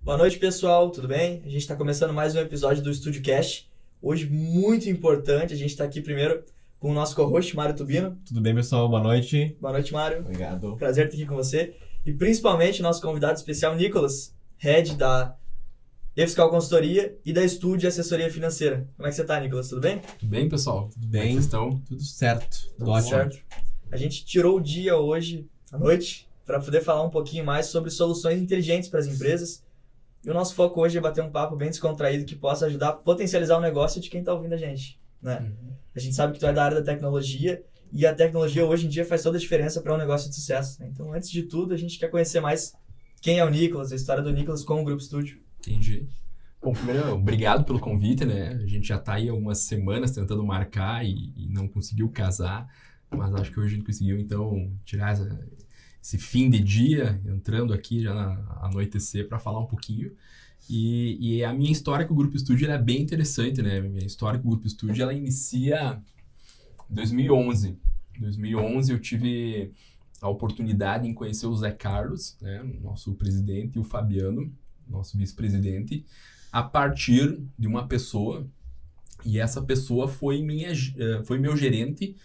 Boa noite, pessoal, tudo bem? A gente está começando mais um episódio do Estúdio Cast. Hoje, muito importante, a gente está aqui primeiro com o nosso co-host, Mário Tubino. Tudo bem, pessoal? Boa noite. Boa noite, Mário. Obrigado. Prazer estar aqui com você. E principalmente nosso convidado especial, Nicolas, Head da eFiscal Consultoria e da Estúdio Assessoria Financeira. Como é que você está, Nicolas? Tudo bem? Tudo bem, pessoal? Tudo Como é que bem? vocês estão? Tudo certo. Tudo Ótimo. certo. A gente tirou o dia hoje, à noite, para poder falar um pouquinho mais sobre soluções inteligentes para as empresas. E o nosso foco hoje é bater um papo bem descontraído que possa ajudar a potencializar o negócio de quem está ouvindo a gente, né? A gente sabe que tu é da área da tecnologia e a tecnologia hoje em dia faz toda a diferença para um negócio de sucesso, né? Então, antes de tudo, a gente quer conhecer mais quem é o Nicolas, a história do Nicolas com o Grupo Estúdio. Entendi. Bom, primeiro, obrigado pelo convite, né? A gente já está aí há algumas semanas tentando marcar e não conseguiu casar, mas acho que hoje a gente conseguiu, então, tirar esse fim de dia, entrando aqui já na anoitecer para falar um pouquinho. E a minha história com o Grupo Estúdio ela é bem interessante, né? Minha história com o Grupo Estúdio ela inicia em 2011. Em 2011 eu tive a oportunidade em conhecer o Zé Carlos, né? Nosso presidente, e o Fabiano, nosso vice-presidente, a partir de uma pessoa, e essa pessoa foi meu gerente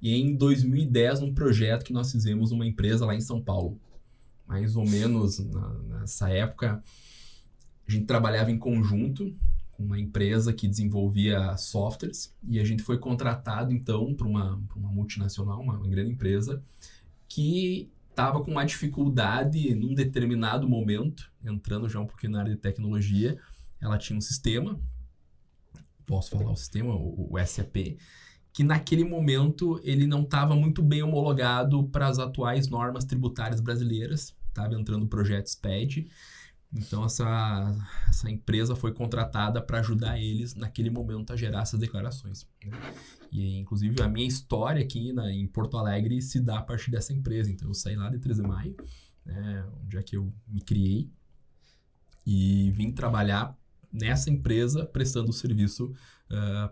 em 2010 num projeto que nós fizemos numa empresa lá em São Paulo. Mais ou menos nessa época, a gente trabalhava em conjunto com uma empresa que desenvolvia softwares e a gente foi contratado então para uma multinacional, uma grande empresa, que estava com uma dificuldade num determinado momento, entrando já um pouquinho na área de tecnologia. Ela tinha um sistema, posso falar o sistema, o SAP, que naquele momento ele não estava muito bem homologado para as atuais normas tributárias brasileiras, estava entrando o projeto SPED, então essa empresa foi contratada para ajudar eles naquele momento a gerar essas declarações, né? E inclusive a minha história aqui em Porto Alegre se dá a partir dessa empresa, então eu saí lá de 13 de maio, né, onde é que eu me criei, e vim trabalhar nessa empresa prestando serviço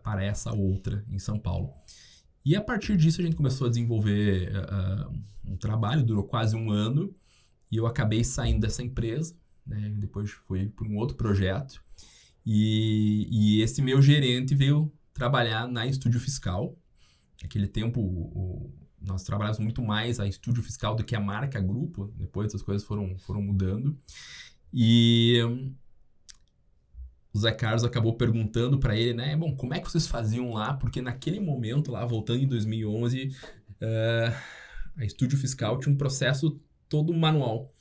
para essa outra em São Paulo. E a partir disso a gente começou a desenvolver um trabalho, durou quase um ano, e eu acabei saindo dessa empresa, né? Depois fui para um outro projeto, e esse meu gerente veio trabalhar na Estúdio Fiscal. Naquele tempo nós trabalhávamos muito mais a Estúdio Fiscal do que a marca Grupo, depois essas coisas foram mudando, e o Zé Carlos acabou perguntando para ele, né? Bom, como é que vocês faziam lá? Porque naquele momento, lá voltando em 2011, a Estúdio Fiscal tinha um processo todo manual,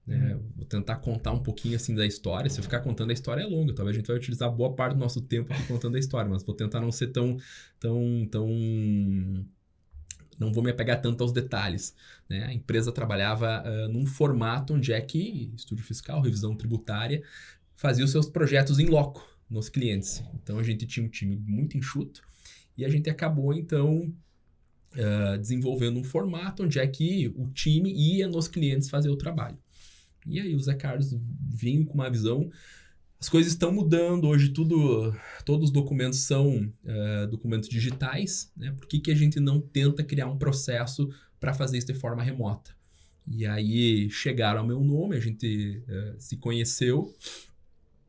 né? Vou tentar contar um pouquinho assim da história. Se eu ficar contando a história é longa, talvez a gente vai utilizar boa parte do nosso tempo aqui contando a história, mas vou tentar não ser tão não vou me apegar tanto aos detalhes, né? A empresa trabalhava num formato onde é que Estúdio Fiscal, revisão tributária, fazia os seus projetos em loco nos clientes. Então a gente tinha um time muito enxuto e a gente acabou então desenvolvendo um formato onde é que o time ia nos clientes fazer o trabalho. E aí o Zé Carlos vinha com uma visão, as coisas estão mudando, hoje todos os documentos são documentos digitais, né? Por que a gente não tenta criar um processo para fazer isso de forma remota? E aí chegaram ao meu nome, a gente se conheceu.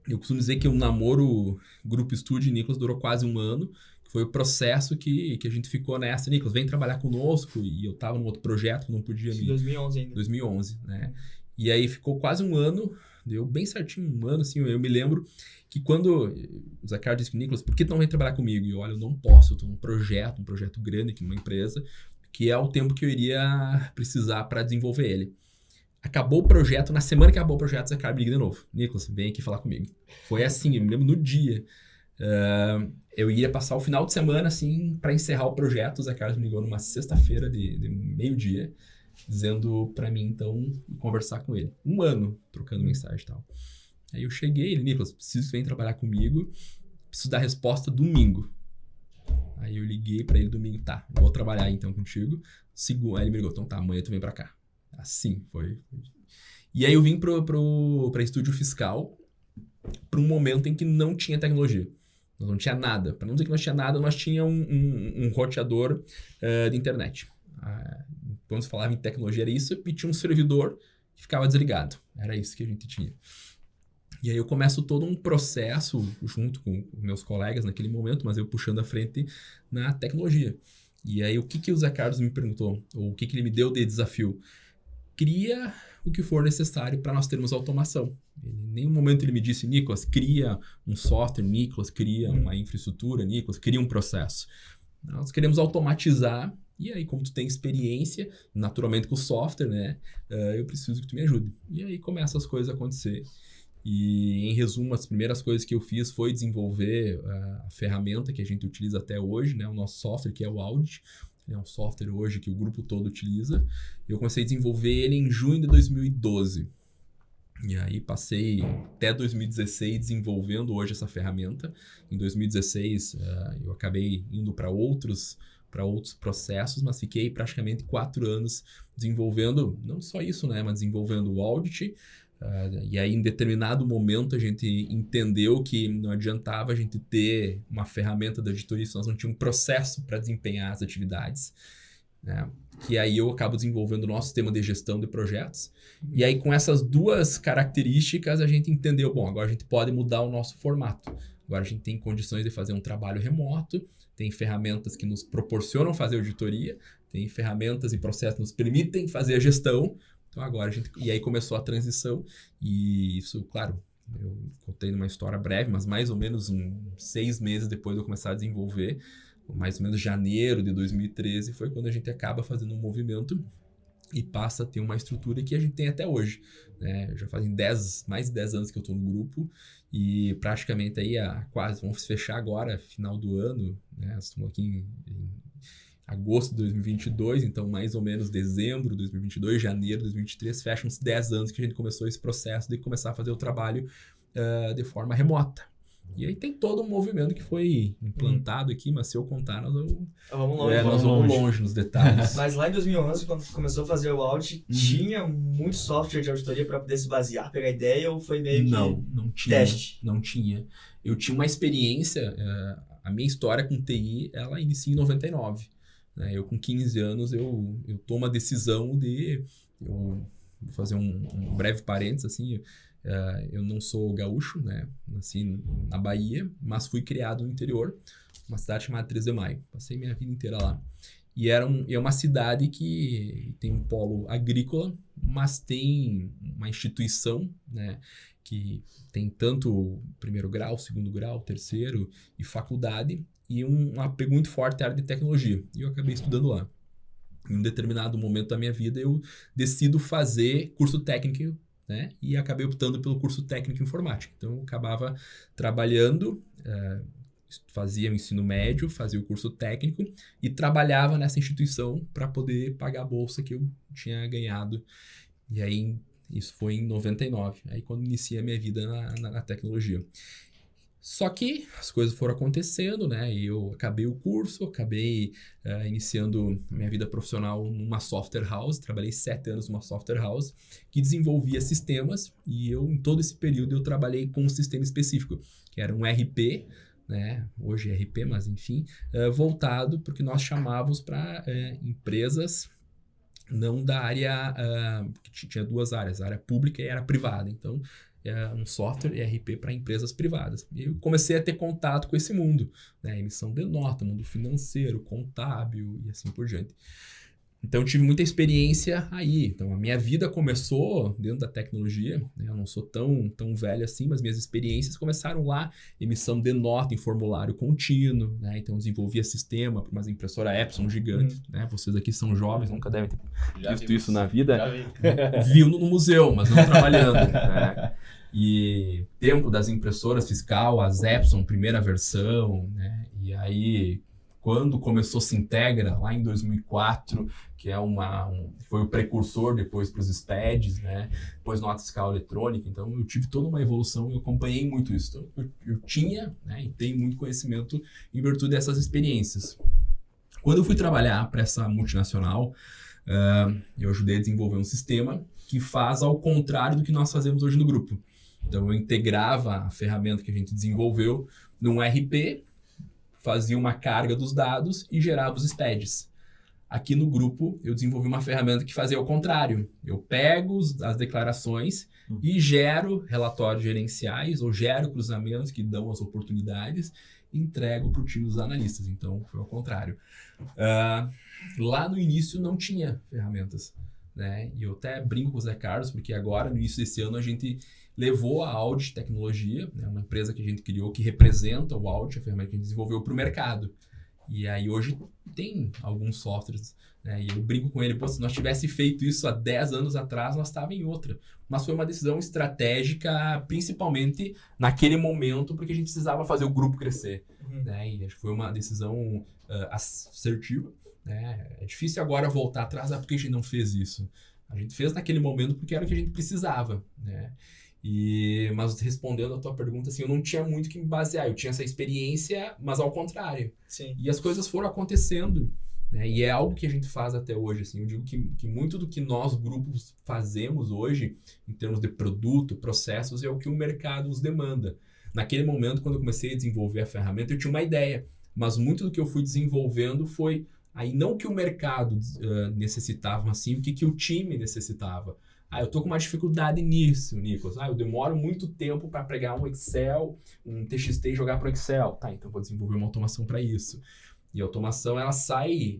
Eu costumo dizer que o namoro Grupo Estúdio e Nicolas durou quase um ano, que foi o processo que a gente ficou nessa. Nicolas, vem trabalhar conosco, e eu estava num outro projeto que não podia Em 2011 ainda. 2011, né? E aí ficou quase um ano, deu bem certinho um ano, assim, eu me lembro que quando o Zé Carlos disse, Nicolas, por que tu não vem trabalhar comigo? E eu, olha, eu não posso, eu estou num projeto grande aqui numa empresa, que é o tempo que eu iria precisar para desenvolver ele. Acabou o projeto, na semana que acabou o projeto, o Zé Carlos me liga de novo. Nicolas, vem aqui falar comigo. Foi assim, eu me lembro no dia. Eu ia passar o final de semana, assim, para encerrar o projeto. O Zé Carlos me ligou numa sexta-feira de meio-dia, dizendo para mim, então, conversar com ele. Um ano trocando mensagem e tal. Aí eu cheguei, ele, Nicolas, preciso que você venha trabalhar comigo, preciso dar resposta domingo. Aí eu liguei para ele domingo, tá, vou trabalhar então contigo. Aí ele me ligou, então tá, amanhã tu vem para cá. Assim, foi. E aí eu vim para Estúdio Fiscal para um momento em que não tinha tecnologia. Nós não tinha nada. Para não dizer que nós tinha nada, nós tinha um roteador de internet. Quando se falava em tecnologia era isso, e tinha um servidor que ficava desligado. Era isso que a gente tinha. E aí eu começo todo um processo junto com meus colegas naquele momento, mas eu puxando a frente na tecnologia. E aí o que o Zé Carlos me perguntou, ou o que ele me deu de desafio? Cria o que for necessário para nós termos automação. Em nenhum momento ele me disse, Nicolas, cria um software, Nicolas, cria uma infraestrutura, Nicolas, cria um processo. Nós queremos automatizar, e aí como tu tem experiência, naturalmente com o software, né, eu preciso que tu me ajude. E aí começam as coisas a acontecer. E, em resumo, as primeiras coisas que eu fiz foi desenvolver a ferramenta que a gente utiliza até hoje, né, o nosso software, que é o Audit. É um software hoje que o grupo todo utiliza. Eu comecei a desenvolver ele em junho de 2012. E aí passei até 2016 desenvolvendo hoje essa ferramenta. Em 2016 eu acabei indo para outros processos, mas fiquei praticamente 4 anos desenvolvendo, não só isso, né, mas desenvolvendo o Audit. E aí, em determinado momento, a gente entendeu que não adiantava a gente ter uma ferramenta da auditoria se nós não tínhamos um processo para desempenhar as atividades, né? Que aí eu acabo desenvolvendo o nosso sistema de gestão de projetos. E aí, com essas duas características, a gente entendeu, bom, agora a gente pode mudar o nosso formato. Agora a gente tem condições de fazer um trabalho remoto, tem ferramentas que nos proporcionam fazer auditoria, tem ferramentas e processos que nos permitem fazer a gestão. Então agora e aí começou a transição e isso, claro, eu contei numa história breve, mas mais ou menos 6 meses depois de eu começar a desenvolver, mais ou menos janeiro de 2013, foi quando a gente acaba fazendo um movimento e passa a ter uma estrutura que a gente tem até hoje, né? Já fazem mais de 10 anos que eu estou no grupo e praticamente aí vamos fechar agora, final do ano, né? Estamos aqui em agosto de 2022, então mais ou menos dezembro de 2022, janeiro de 2023, fecham uns 10 anos que a gente começou esse processo de começar a fazer o trabalho de forma remota. E aí tem todo um movimento que foi implantado aqui, mas se eu contar, nós vamos longe nos detalhes. Mas lá em 2011, quando começou a fazer o Audit, tinha muito software de auditoria para poder se basear, pegar ideia, ou foi meio que não tinha, teste? Não tinha. Eu tinha uma experiência, a minha história com TI, ela inicia em 99. Eu, com 15 anos, eu tomo a decisão de... Eu vou fazer um breve parênteses, assim, eu não sou gaúcho, né? Nasci na Bahia, mas fui criado no interior, uma cidade chamada 3 de Maio. Passei minha vida inteira lá. E é uma cidade que tem um polo agrícola, mas tem uma instituição, né, que tem tanto primeiro grau, segundo grau, terceiro e faculdade, e um apego muito forte à área de tecnologia. E eu acabei estudando lá. Em um determinado momento da minha vida, eu decido fazer curso técnico, né? E acabei optando pelo curso técnico em informática. Então, eu acabava trabalhando, fazia o ensino médio, fazia o curso técnico e trabalhava nessa instituição para poder pagar a bolsa que eu tinha ganhado. E aí, isso foi em 99, aí quando iniciei a minha vida na tecnologia. Só que as coisas foram acontecendo, né? E eu acabei o curso, acabei iniciando minha vida profissional numa software house. Trabalhei 7 anos numa software house que desenvolvia sistemas. E em todo esse período, eu trabalhei com um sistema específico, que era um RP, né? Hoje é RP, mas enfim, voltado porque nós chamávamos para empresas não da área, que tinha 2 áreas, a área pública e a área privada. Então, um software ERP para empresas privadas. E eu comecei a ter contato com esse mundo, né? Emissão de nota, mundo financeiro, contábil e assim por diante. Então, eu tive muita experiência aí. Então, a minha vida começou dentro da tecnologia, né? Eu não sou tão velho assim, mas minhas experiências começaram lá. Emissão de nota em formulário contínuo, né? Então, eu desenvolvia sistema para umas impressoras Epson gigantes, né? Vocês aqui são jovens, nunca devem ter visto isso na vida. Viu no museu, mas não trabalhando, né? E tempo das impressoras fiscal, as Epson, primeira versão, né? E aí... Quando começou Sintegra, lá em 2004, que foi o precursor depois para os SPEDs, né? Depois nota fiscal eletrônica. Então, eu tive toda uma evolução e eu acompanhei muito isso. Então, eu tinha, né, e tenho muito conhecimento em virtude dessas experiências. Quando eu fui trabalhar para essa multinacional, eu ajudei a desenvolver um sistema que faz ao contrário do que nós fazemos hoje no grupo. Então, eu integrava a ferramenta que a gente desenvolveu num RP, fazia uma carga dos dados e gerava os SPEDs. aqui no grupo eu desenvolvi uma ferramenta que fazia o contrário. Eu pego as declarações e gero relatórios gerenciais ou gero cruzamentos que dão as oportunidades e entrego para o time dos analistas. Então, foi ao contrário. Lá no início não tinha ferramentas, né? E eu até brinco com o Zé Carlos, porque agora, no início desse ano, a gente levou a Audit Tecnologia, né? Uma empresa que a gente criou que representa o Audit, a ferramenta que a gente desenvolveu para o mercado. E aí hoje tem alguns softwares, né? E eu brinco com ele, se nós tivesse feito isso há 10 anos atrás, nós estávamos em outra. Mas foi uma decisão estratégica, principalmente naquele momento, porque a gente precisava fazer o grupo crescer. Né? E acho que foi uma decisão assertiva. Né? É difícil agora voltar atrás, porque a gente não fez isso. A gente fez naquele momento porque era o que a gente precisava. Né? Mas respondendo a tua pergunta, assim, eu não tinha muito que me basear. Eu tinha essa experiência, mas ao contrário. Sim. E as coisas foram acontecendo. Né? E é algo que a gente faz até hoje. Assim. Eu digo que muito do que nós, grupos, fazemos hoje, em termos de produto, processos, é o que o mercado nos demanda. Naquele momento, quando eu comecei a desenvolver a ferramenta, eu tinha uma ideia. Mas muito do que eu fui desenvolvendo foi aí não o que o mercado necessitava, mas sim o que o time necessitava. Eu tô com uma dificuldade nisso, Nicolas. Eu demoro muito tempo para pegar um Excel, um TXT e jogar para o Excel. Tá, então vou desenvolver uma automação para isso. E a automação, ela sai,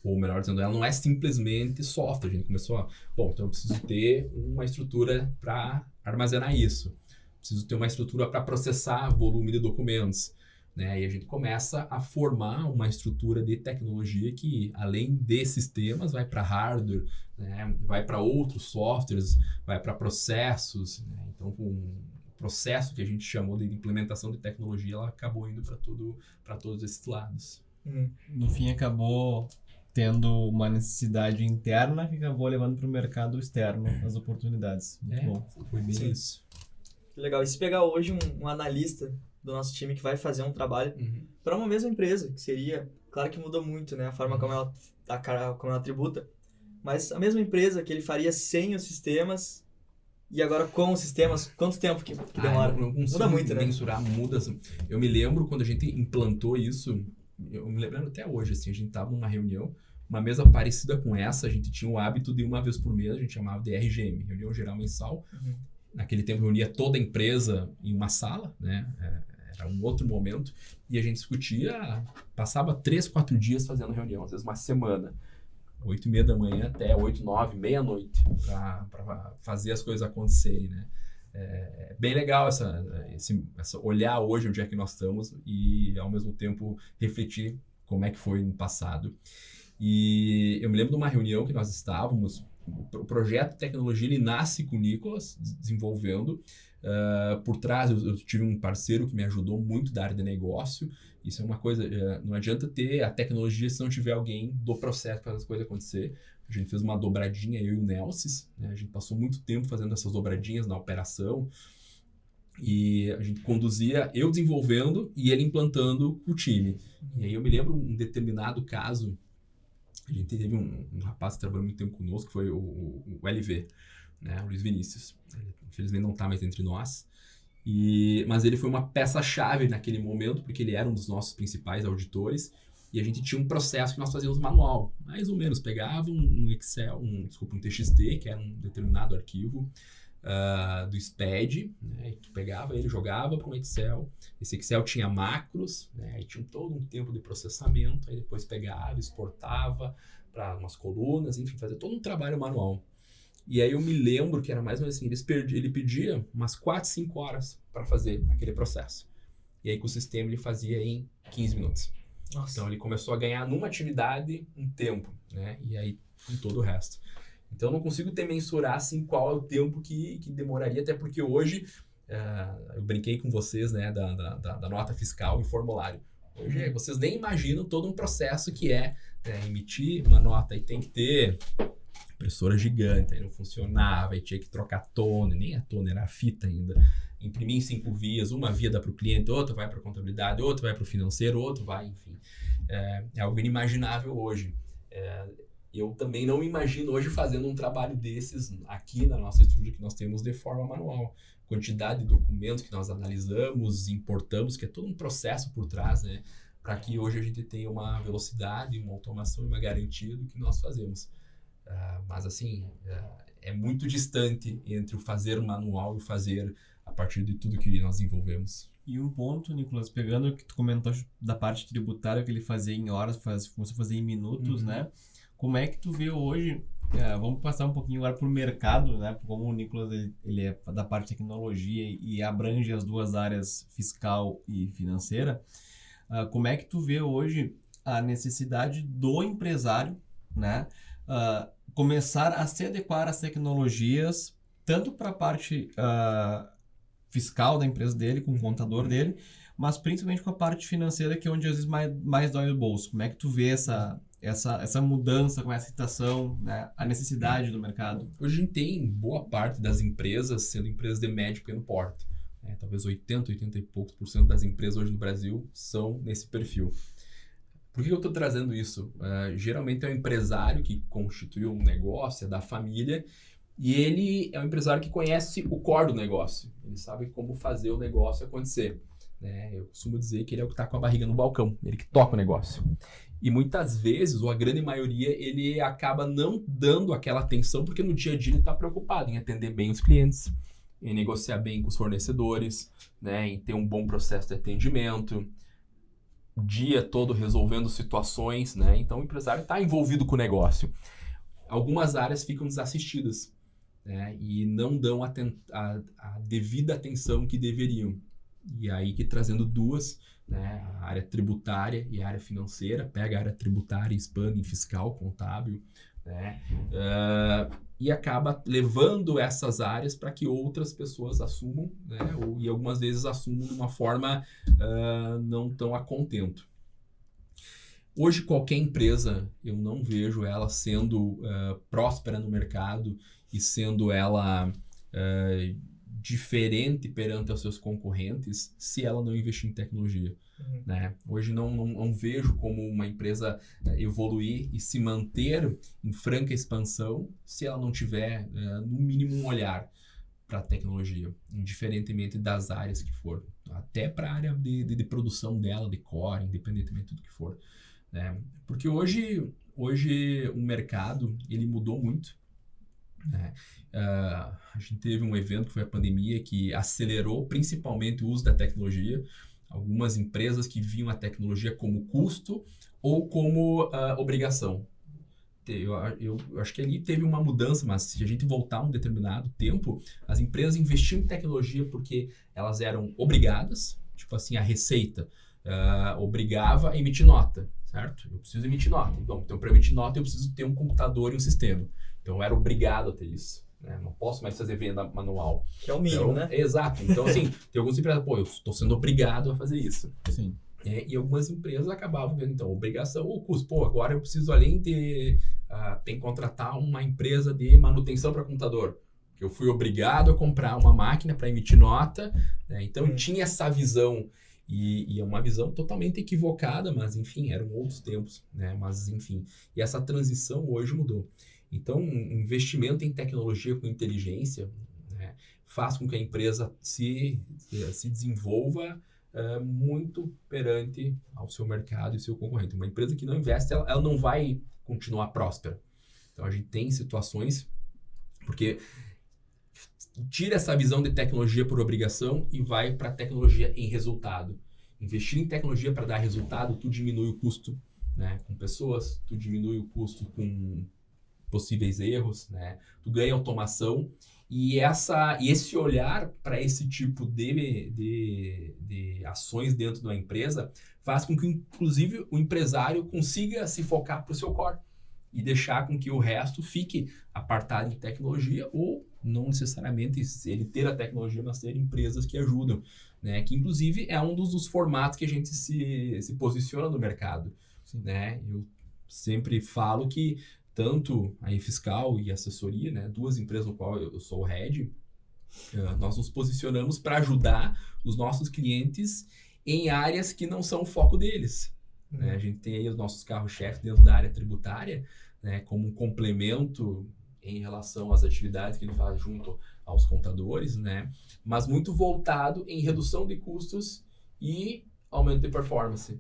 ou melhor dizendo, ela não é simplesmente software. A gente começou então eu preciso ter uma estrutura para armazenar isso. Preciso ter uma estrutura para processar volume de documentos. Né? E a gente começa a formar uma estrutura de tecnologia que, além de sistemas, vai para hardware, né? Vai para outros softwares, vai para processos. Né? Então, um processo que a gente chamou de implementação de tecnologia, ela acabou indo para todos esses lados. No fim, acabou tendo uma necessidade interna que acabou levando para o mercado externo as oportunidades. Muito bom. Foi bem isso. Legal. E se pegar hoje um analista do nosso time que vai fazer um trabalho para uma mesma empresa, que seria, claro que mudou muito, né, a forma como ela tributa, mas a mesma empresa que ele faria sem os sistemas e agora com os sistemas, quanto tempo que demora? Muda muito, né? Mensurar, muda. Eu me lembro quando a gente implantou isso, eu me lembro até hoje, assim, a gente estava numa reunião, uma mesa parecida com essa, a gente tinha o hábito de uma vez por mês, a gente chamava de RGM, Reunião Geral Mensal. Naquele tempo reunia toda a empresa em uma sala, né? Era um outro momento, e a gente discutia, passava 3, 4 dias fazendo reunião, às vezes uma semana, 8h30 da manhã até 8, 9, meia-noite, para fazer as coisas acontecerem, né? É bem legal essa olhar hoje onde é que nós estamos e, ao mesmo tempo, refletir como é que foi no passado. E eu me lembro de uma reunião que nós estávamos, o projeto de tecnologia, ele nasce com o Nicolas, desenvolvendo. Por trás, eu tive um parceiro que me ajudou muito da área de negócio. Isso é uma coisa, não adianta ter a tecnologia se não tiver alguém do processo para as coisas acontecer. A gente fez uma dobradinha, eu e o Nelsis, né? A gente passou muito tempo fazendo essas dobradinhas na operação. E a gente conduzia, eu desenvolvendo e ele implantando o time. E aí eu me lembro um determinado caso, a gente teve um rapaz que trabalhou muito tempo conosco, que foi o LV, né? O Luiz Vinícius. Ele, infelizmente, não está mais entre nós. Mas ele foi uma peça-chave naquele momento, porque ele era um dos nossos principais auditores. E a gente tinha um processo que nós fazíamos manual. Mais ou menos, pegava um Excel, um TXT, que era um determinado arquivo do SPED, né? E tu pegava ele, jogava para um Excel. Esse Excel tinha macros, né? E tinha todo um tempo de processamento. Aí depois pegava, exportava para umas colunas, enfim, fazia todo um trabalho manual. E aí eu me lembro que era mais ou menos assim, ele pedia umas 4, 5 horas para fazer aquele processo. E aí com o sistema ele fazia em 15 minutos. Nossa. Então ele começou a ganhar numa atividade um tempo, né? E aí com todo o resto. Então eu não consigo mensurar assim qual é o tempo que demoraria, até porque hoje eu brinquei com vocês, né, da nota fiscal e formulário. Hoje vocês nem imaginam todo um processo que é emitir uma nota e tem que ter impressora gigante, aí não funcionava, aí tinha que trocar toner, nem a toner, era a fita ainda. Imprimir em 5 vias, uma via dá para o cliente, outra vai para a contabilidade, outra vai para o financeiro, outro vai, enfim. É algo inimaginável hoje. Eu também não imagino hoje fazendo um trabalho desses aqui na nossa estrutura que nós temos de forma manual. Quantidade de documentos que nós analisamos, importamos, que é todo um processo por trás, né? para que hoje a gente tenha uma velocidade, uma automação e uma garantia do que nós fazemos. Mas assim, é muito distante entre o fazer manual e o fazer a partir de tudo que nós desenvolvemos. E um ponto, Nicolas, pegando o que tu comentou da parte tributária, que ele fazia em horas, começou a fazer em minutos, né? Como é que tu vê hoje, vamos passar um pouquinho agora pro mercado, né? Como o Nicolas, ele é da parte de tecnologia e abrange as duas áreas, fiscal e financeira, como é que tu vê hoje a necessidade do empresário, né? Começar a se adequar às tecnologias, tanto para a parte fiscal da empresa dele, com o contador dele, mas principalmente com a parte financeira, que é onde às vezes mais dói o bolso. Como é que tu vê essa mudança, com essa situação, né? A necessidade do mercado? Hoje a gente tem boa parte das empresas sendo empresas de médio e pequeno porte. Talvez 80 e poucos % das empresas hoje no Brasil são nesse perfil. Por que eu estou trazendo isso? Geralmente é um empresário que constituiu um negócio, é da família, e ele é um empresário que conhece o core do negócio. Ele sabe como fazer o negócio acontecer. Eu costumo dizer que ele é o que está com a barriga no balcão, ele que toca o negócio. E muitas vezes, ou a grande maioria, ele acaba não dando aquela atenção, porque no dia a dia ele está preocupado em atender bem os clientes, em negociar bem com os fornecedores, em ter um bom processo de atendimento, o dia todo resolvendo situações, Então o empresário está envolvido com o negócio. Algumas áreas ficam desassistidas, e não dão a devida atenção que deveriam. E aí que trazendo duas, a área tributária e a área financeira, pega a área tributária e expande em fiscal, contábil, e acaba levando essas áreas para que outras pessoas assumam, e algumas vezes assumam de uma forma não tão a contento. Hoje, qualquer empresa, eu não vejo ela sendo próspera no mercado e sendo ela diferente perante os seus concorrentes se ela não investir em tecnologia. Hoje não vejo como uma empresa evoluir e se manter em franca expansão se ela não tiver, no mínimo, um olhar para a tecnologia, indiferentemente das áreas que for. Até para a área de produção dela, de core, independentemente do que for. Porque hoje o mercado ele mudou muito. A gente teve um evento que foi a pandemia que acelerou principalmente o uso da tecnologia. Algumas empresas que viam a tecnologia como custo ou como obrigação. Eu acho que ali teve uma mudança, mas se a gente voltar um determinado tempo, as empresas investiam em tecnologia porque elas eram obrigadas, tipo assim, a Receita obrigava a emitir nota, certo? Eu preciso emitir nota. Então, para emitir nota, eu preciso ter um computador e um sistema. Então, eu era obrigado a ter isso. Não posso mais fazer venda manual. Que é o mínimo, né? Exato. Então, assim, tem algumas empresas, eu estou sendo obrigado a fazer isso. Sim. E algumas empresas acabavam vendo, então, obrigação ou custo. Agora eu preciso, além de tem que contratar uma empresa de manutenção para computador. Eu fui obrigado a comprar uma máquina para emitir nota. Então, tinha essa visão. E é uma visão totalmente equivocada, mas, enfim, eram outros tempos. Mas, enfim, e essa transição hoje mudou. Então, um investimento em tecnologia com inteligência faz com que a empresa se desenvolva muito perante ao seu mercado e seu concorrente. Uma empresa que não investe, ela não vai continuar próspera. Então, a gente tem situações, porque tira essa visão de tecnologia por obrigação e vai para a tecnologia em resultado. Investir em tecnologia para dar resultado, tu diminui o custo com pessoas, tu diminui o custo com possíveis erros, tu ganha automação e esse olhar para esse tipo de ações dentro de uma empresa faz com que, inclusive, o empresário consiga se focar para o seu core e deixar com que o resto fique apartado em tecnologia ou não necessariamente ele ter a tecnologia, mas ter empresas que ajudam, que inclusive é um dos formatos que a gente se posiciona no mercado. Eu sempre falo que tanto a Fiscal e a assessoria, duas empresas no qual eu sou o head, nós nos posicionamos para ajudar os nossos clientes em áreas que não são o foco deles. A gente tem aí os nossos carros-chefes dentro da área tributária, como um complemento em relação às atividades que ele faz junto aos contadores, mas muito voltado em redução de custos e aumento de performance.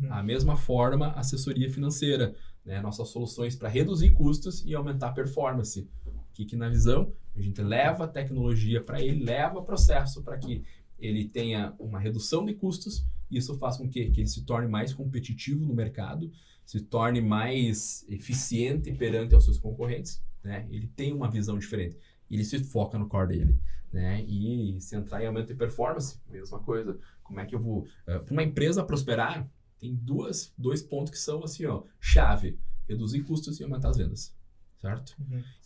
A mesma forma, assessoria financeira, né? Nossas soluções para reduzir custos e aumentar a performance. Que na visão, a gente leva a tecnologia para ele, leva processo para que ele tenha uma redução de custos, e isso faz com que ele se torne mais competitivo no mercado, se torne mais eficiente perante aos seus concorrentes, né? Ele tem uma visão diferente, ele se foca no core dele, né? E se entrar em aumento de performance, mesma coisa. Como é que eu vou... para uma empresa prosperar, tem dois pontos que são assim, ó, chave: reduzir custos e aumentar as vendas, certo?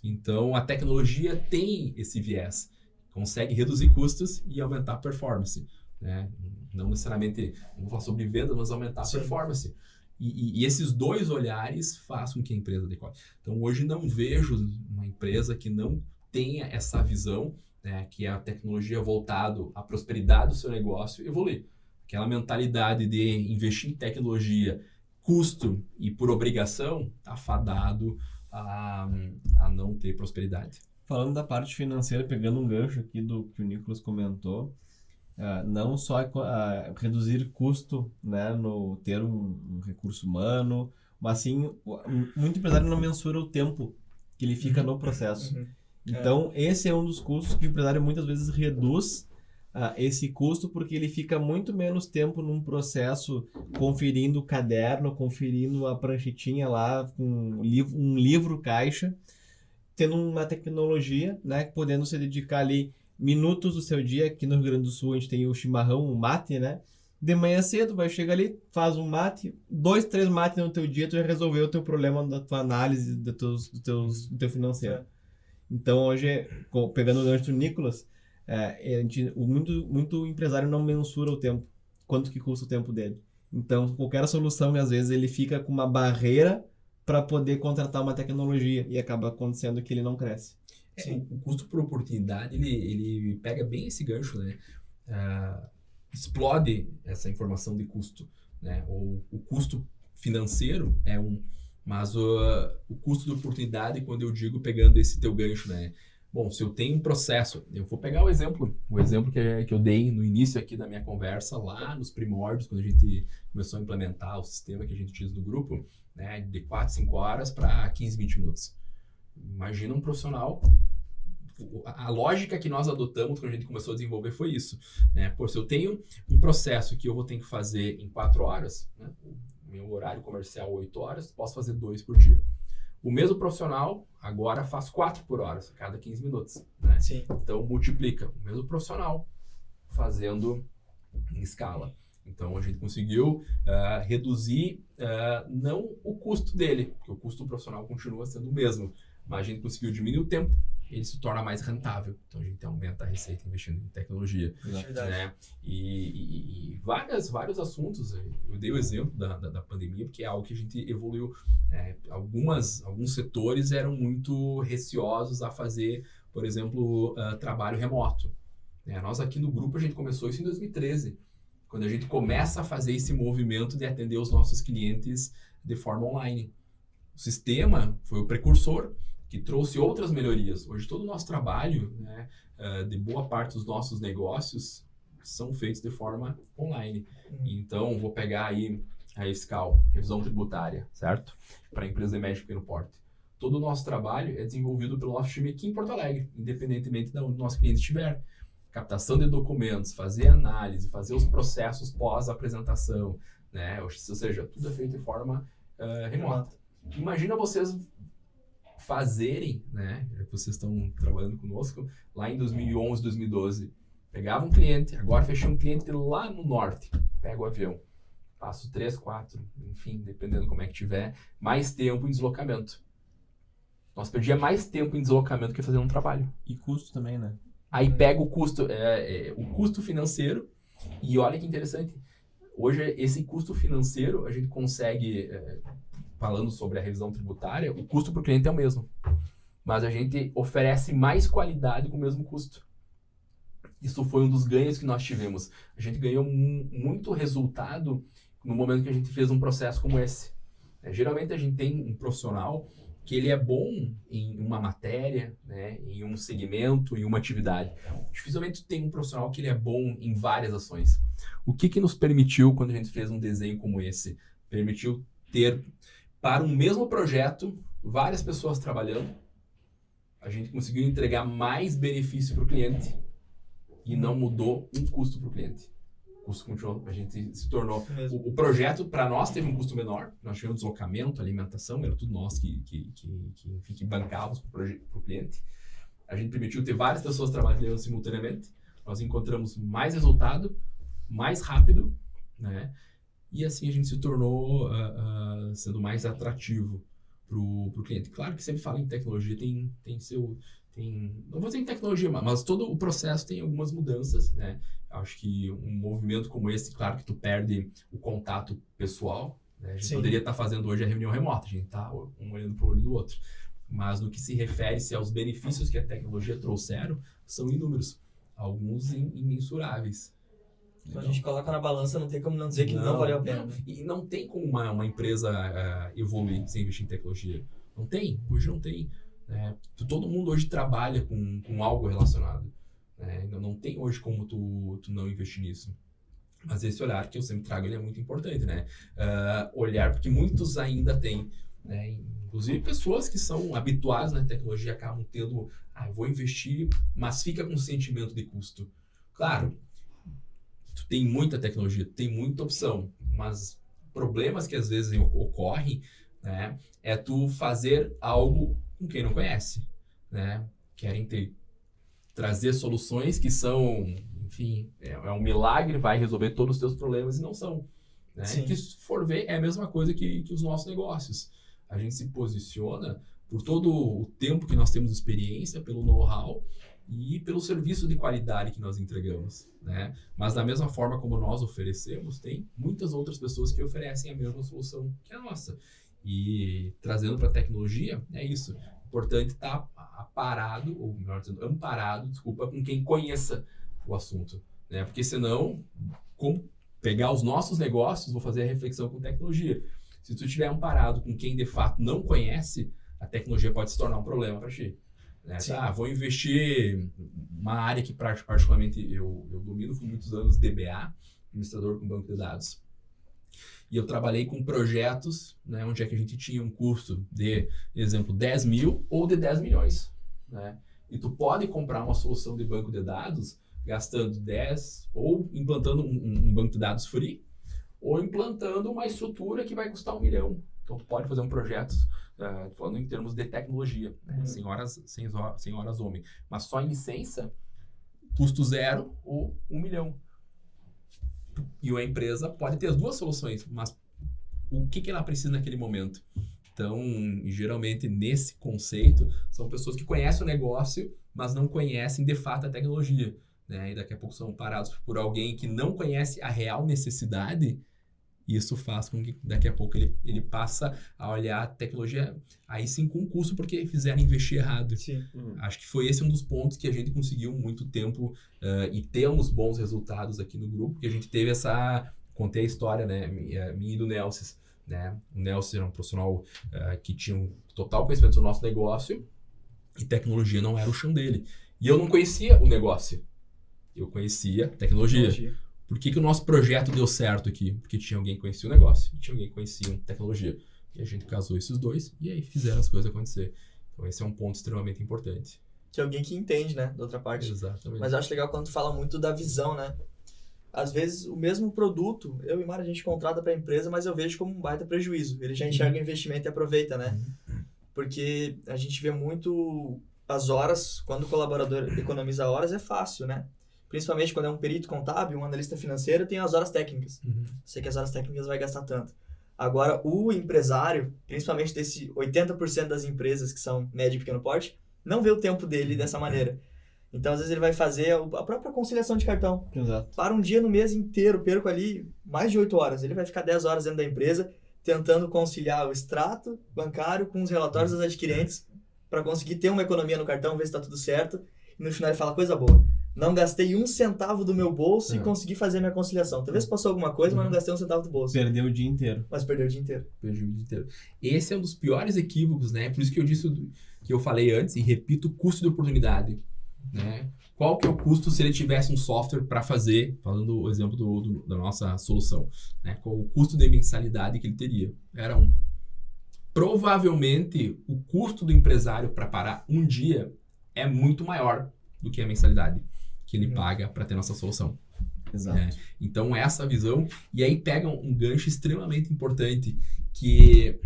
Então, a tecnologia tem esse viés, consegue reduzir custos e aumentar a performance, né? Não necessariamente, não vou falar sobre venda, mas aumentar a performance. E esses dois olhares fazem com que a empresa decole. Então, hoje não vejo uma empresa que não tenha essa visão, né, que é a tecnologia voltado à prosperidade do seu negócio evoluir. Aquela mentalidade de investir em tecnologia, custo e por obrigação, está fadado a não ter prosperidade. Falando da parte financeira, pegando um gancho aqui do que o Nicolas comentou, não só reduzir custo, né, no ter um recurso humano, mas sim, muito empresário não mensura o tempo que ele fica no processo. Então, esse é um dos custos que o empresário muitas vezes reduz esse custo, porque ele fica muito menos tempo num processo conferindo o caderno, conferindo a pranchetinha lá, com um livro caixa, tendo uma tecnologia, né, podendo se dedicar ali minutos do seu dia. Aqui no Rio Grande do Sul a gente tem o chimarrão, o mate, né? De manhã cedo, vai chegar ali, faz um mate, 2, 3 mates no teu dia, tu já resolveu o teu problema da tua análise do teu financeiro. Então hoje, pegando o gancho do Nicolas, muito empresário não mensura o tempo, quanto que custa o tempo dele. Então qualquer solução, às vezes ele fica com uma barreira para poder contratar uma tecnologia e acaba acontecendo que ele não cresce. O custo por oportunidade, ele pega bem esse gancho, né? Explode essa informação de custo, né? O custo financeiro é mas o custo de oportunidade, quando eu digo pegando esse teu gancho, né? Bom, se eu tenho um processo, eu vou pegar o exemplo que eu dei no início aqui da minha conversa, lá nos primórdios, quando a gente começou a implementar o sistema que a gente utiliza no grupo, né? De 4, 5 horas para 15, 20 minutos. Imagina um profissional. A lógica que nós adotamos quando a gente começou a desenvolver foi isso, né? Pô, se eu tenho um processo que eu vou ter que fazer em 4 horas, né? O meu horário comercial 8 horas, posso fazer 2 por dia. O mesmo profissional agora faz 4 por hora, a cada 15 minutos, né? Sim. Então multiplica. O mesmo profissional fazendo em escala. Então a gente conseguiu reduzir não o custo dele, porque o custo do profissional continua sendo o mesmo, mas a gente conseguiu diminuir o tempo, ele se torna mais rentável. Então a gente aumenta a receita investindo em tecnologia. Né? E vários assuntos. Eu dei o exemplo da pandemia, porque é algo que a gente evoluiu. Alguns setores eram muito receosos a fazer, por exemplo, trabalho remoto. Nós aqui no grupo, a gente começou isso em 2013, quando a gente começa a fazer esse movimento de atender os nossos clientes de forma online. O sistema foi o precursor que trouxe outras melhorias. Hoje todo o nosso trabalho, né, de boa parte dos nossos negócios, são feitos de forma online. Então, vou pegar aí a fiscal, revisão tributária, certo? Para a empresa de médio e pequeno porte. Todo o nosso trabalho é desenvolvido pelo nosso time aqui em Porto Alegre, independentemente de onde o nosso cliente estiver. Captação de documentos, fazer análise, fazer os processos pós-apresentação, né? Ou seja, tudo é feito de forma remota. Imagina vocês fazerem, né? Já que vocês estão trabalhando conosco, lá em 2011, 2012, pegava um cliente, agora fechei um cliente lá no norte, pego o avião, passo 3, 4, enfim, dependendo como é que tiver, mais tempo em deslocamento. Nós perdíamos mais tempo em deslocamento que fazendo um trabalho. E custo também, né? Aí pega o custo financeiro, e olha que interessante, hoje esse custo financeiro a gente consegue, falando sobre a revisão tributária, o custo para o cliente é o mesmo, mas a gente oferece mais qualidade com o mesmo custo. Isso foi um dos ganhos que nós tivemos. A gente ganhou muito resultado no momento que a gente fez um processo como esse. Geralmente a gente tem um profissional que ele é bom em uma matéria, né, em um segmento, em uma atividade. Dificilmente tem um profissional que ele é bom em várias ações. O que nos permitiu, quando a gente fez um desenho como esse? Permitiu ter, para um mesmo projeto, várias pessoas trabalhando. A gente conseguiu entregar mais benefício para o cliente e não mudou um custo para o cliente. O custo continuou, a gente se tornou... O projeto, para nós, teve um custo menor. Nós tivemos deslocamento, alimentação, era tudo nós que bancávamos para o cliente. A gente permitiu ter várias pessoas trabalhando simultaneamente. Nós encontramos mais resultado, mais rápido, né? E assim a gente se tornou sendo mais atrativo para o cliente. Claro que sempre fala em tecnologia, não vou dizer em tecnologia, mas todo o processo tem algumas mudanças, né? Acho que um movimento como esse, claro que tu perde o contato pessoal, né? A gente poderia estar fazendo hoje a reunião remota, a gente está um olhando para o olho do outro. Mas no que se refere-se aos benefícios que a tecnologia trouxeram, são inúmeros, alguns imensuráveis. Então, a gente coloca na balança, não tem como não dizer que não valeu a pena. E não tem como uma empresa evoluir sem investir em tecnologia. Não tem, hoje não tem. Todo mundo hoje trabalha com algo relacionado. Não tem hoje como tu não investir nisso. Mas esse olhar que eu sempre trago, ele é muito importante, né? Olhar, porque muitos ainda têm, né? Inclusive pessoas que são habituadas na tecnologia acabam tendo, eu vou investir, mas fica com sentimento de custo. Claro, tu tem muita tecnologia, tem muita opção, mas problemas que às vezes ocorrem, né, é tu fazer algo com quem não conhece, né? Querem trazer soluções que são, enfim, é um milagre, vai resolver todos os teus problemas e não são, né? Que se for ver, é a mesma coisa que os nossos negócios. A gente se posiciona por todo o tempo que nós temos de experiência, pelo know-how e pelo serviço de qualidade que nós entregamos, né? Mas da mesma forma como nós oferecemos, tem muitas outras pessoas que oferecem a mesma solução que a nossa. E trazendo para a tecnologia, é isso. É importante estar amparado com quem conheça o assunto, né? Porque senão, como pegar os nossos negócios, vou fazer a reflexão com tecnologia. Se tu estiver amparado com quem de fato não conhece, a tecnologia pode se tornar um problema para ti. Né? Vou investir uma área que particularmente eu domino, fui muitos anos DBA, administrador com banco de dados. E eu trabalhei com projetos, né, onde é que a gente tinha um custo de, exemplo, 10 mil ou de 10 milhões. Né? E tu pode comprar uma solução de banco de dados gastando 10 ou implantando um banco de dados free ou implantando uma estrutura que vai custar 1 milhão. Então tu pode fazer um projeto, falando em termos de tecnologia, né? sem horas homem. Mas só em licença, custo 0 ou 1 milhão. E a empresa pode ter as duas soluções, mas o que ela precisa naquele momento? Então, geralmente, nesse conceito, são pessoas que conhecem o negócio, mas não conhecem, de fato, a tecnologia. Né? E daqui a pouco são parados por alguém que não conhece a real necessidade, e isso faz com que, daqui a pouco, ele passa a olhar a tecnologia, aí sim, com custo, porque fizeram investir errado. Acho que foi esse um dos pontos que a gente conseguiu muito tempo e temos bons resultados aqui no grupo, que a gente teve contei a história, né, minha e do Nelson, né? O Nelson era um profissional que tinha um total conhecimento do nosso negócio e tecnologia não era o chão dele. E eu não conhecia o negócio, eu conhecia tecnologia. Por que o nosso projeto deu certo aqui? Porque tinha alguém que conhecia o negócio e tinha alguém que conhecia tecnologia. E a gente casou esses dois e aí fizeram as coisas acontecer. Então esse é um ponto extremamente importante. Que é alguém que entende, né, da outra parte. Exatamente. Mas eu acho legal quando tu fala muito da visão, né? Às vezes o mesmo produto, eu e Mara, a gente contrata para a empresa, mas eu vejo como um baita prejuízo. Ele já enxerga o investimento e aproveita, né? Porque a gente vê muito as horas, quando o colaborador economiza horas, é fácil, né? Principalmente quando é um perito contábil, um analista financeiro, tem as horas técnicas. Sei que as horas técnicas vai gastar tanto. Agora, o empresário, principalmente desse 80% das empresas que são médio e pequeno porte, não vê o tempo dele dessa maneira. Então, às vezes, ele vai fazer a própria conciliação de cartão. Exato. Para um dia no mês inteiro, perco ali mais de 8 horas. Ele vai ficar 10 horas dentro da empresa, tentando conciliar o extrato bancário com os relatórios dos adquirentes, para conseguir ter uma economia no cartão, ver se está tudo certo. E no final ele fala, coisa boa. Não gastei 1 centavo do meu bolso e consegui fazer a minha conciliação. Talvez passou alguma coisa, mas não gastei 1 centavo do bolso. Perdeu o dia inteiro. Mas perdeu o dia inteiro. Esse é um dos piores equívocos, né? Por isso que eu disse, que eu falei antes, e repito, custo de oportunidade. né? Qual que é o custo se ele tivesse um software para fazer, falando o exemplo da nossa solução, né? Qual o custo de mensalidade que ele teria? Era um. Provavelmente, o custo do empresário para parar um dia é muito maior do que a mensalidade que ele paga para ter nossa solução. Exato. Então, essa visão, e aí pega um gancho extremamente importante, que,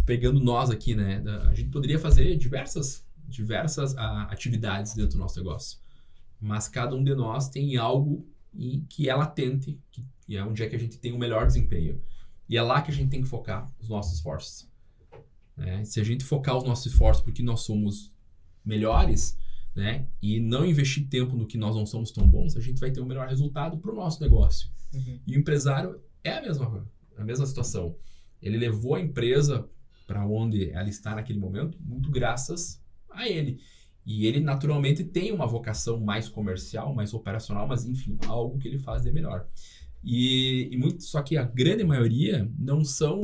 pegando nós aqui, né, a gente poderia fazer diversas atividades dentro do nosso negócio, mas cada um de nós tem algo que é latente, que é onde é que a gente tem o melhor desempenho. E é lá que a gente tem que focar os nossos esforços. Né? Se a gente focar os nossos esforços porque nós somos melhores, né, e não investir tempo no que nós não somos tão bons, a gente vai ter um melhor resultado para o nosso negócio. E o empresário é a mesma situação. Ele levou a empresa para onde ela está naquele momento, muito graças a ele. E ele, naturalmente, tem uma vocação mais comercial, mais operacional, mas, enfim, algo que ele faz de melhor. Só que a grande maioria não são,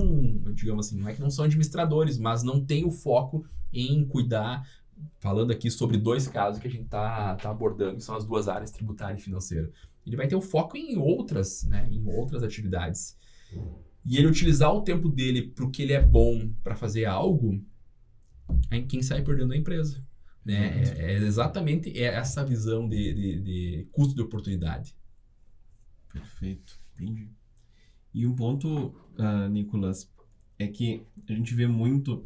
digamos assim, não é que não são administradores, mas não tem o foco em cuidar, falando aqui sobre 2 casos que a gente tá abordando, que são as 2 áreas, tributária e financeira. Ele vai ter o foco em outras, né, em outras atividades. E ele utilizar o tempo dele para o que ele é bom para fazer algo, é quem sai perdendo a empresa. Né? É exatamente essa visão de custo de oportunidade. Perfeito, entendi. E um ponto, Nicolas, é que a gente vê muito,